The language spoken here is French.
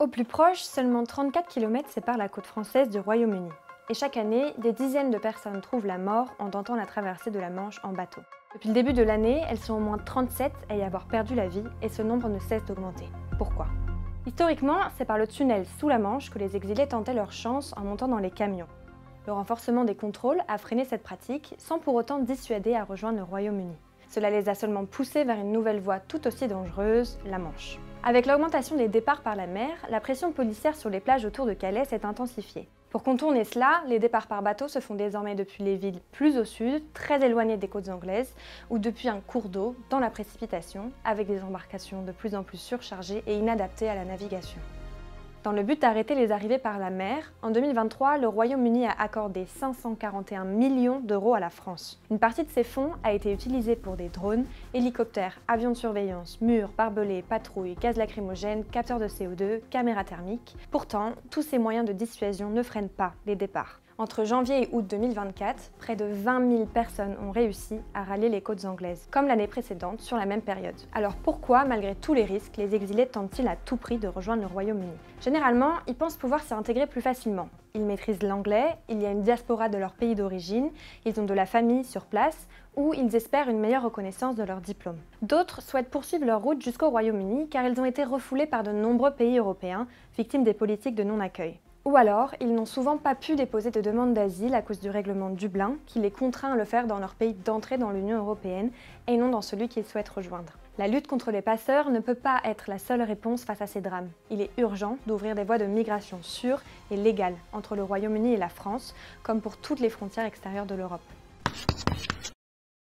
Au plus proche, seulement 34 km séparent la côte française du Royaume-Uni. Et chaque année, des dizaines de personnes trouvent la mort en tentant la traversée de la Manche en bateau. Depuis le début de l'année, elles sont au moins 37 à y avoir perdu la vie et ce nombre ne cesse d'augmenter. Pourquoi? Historiquement, c'est par le tunnel sous la Manche que les exilés tentaient leur chance en montant dans les camions. Le renforcement des contrôles a freiné cette pratique sans pour autant dissuader à rejoindre le Royaume-Uni. Cela les a seulement poussés vers une nouvelle voie tout aussi dangereuse, la Manche. Avec l'augmentation des départs par la mer, la pression policière sur les plages autour de Calais s'est intensifiée. Pour contourner cela, les départs par bateau se font désormais depuis les villes plus au sud, très éloignées des côtes anglaises, ou depuis un cours d'eau, dans la précipitation, avec des embarcations de plus en plus surchargées et inadaptées à la navigation. Dans le but d'arrêter les arrivées par la mer, en 2023, le Royaume-Uni a accordé 541 millions d'euros à la France. Une partie de ces fonds a été utilisée pour des drones, hélicoptères, avions de surveillance, murs, barbelés, patrouilles, gaz lacrymogènes, capteurs de CO2, caméras thermiques. Pourtant, tous ces moyens de dissuasion ne freinent pas les départs. Entre janvier et août 2024, près de 20 000 personnes ont réussi à rallier les côtes anglaises, comme l'année précédente sur la même période. Alors pourquoi, malgré tous les risques, les exilés tentent-ils à tout prix de rejoindre le Royaume-Uni? Généralement, ils pensent pouvoir s'y intégrer plus facilement. Ils maîtrisent l'anglais, il y a une diaspora de leur pays d'origine, ils ont de la famille sur place, ou ils espèrent une meilleure reconnaissance de leur diplôme. D'autres souhaitent poursuivre leur route jusqu'au Royaume-Uni car ils ont été refoulés par de nombreux pays européens, victimes des politiques de non-accueil. Ou alors, ils n'ont souvent pas pu déposer de demande d'asile à cause du règlement Dublin, qui les contraint à le faire dans leur pays d'entrée dans l'Union européenne et non dans celui qu'ils souhaitent rejoindre. La lutte contre les passeurs ne peut pas être la seule réponse face à ces drames. Il est urgent d'ouvrir des voies de migration sûres et légales entre le Royaume-Uni et la France, comme pour toutes les frontières extérieures de l'Europe.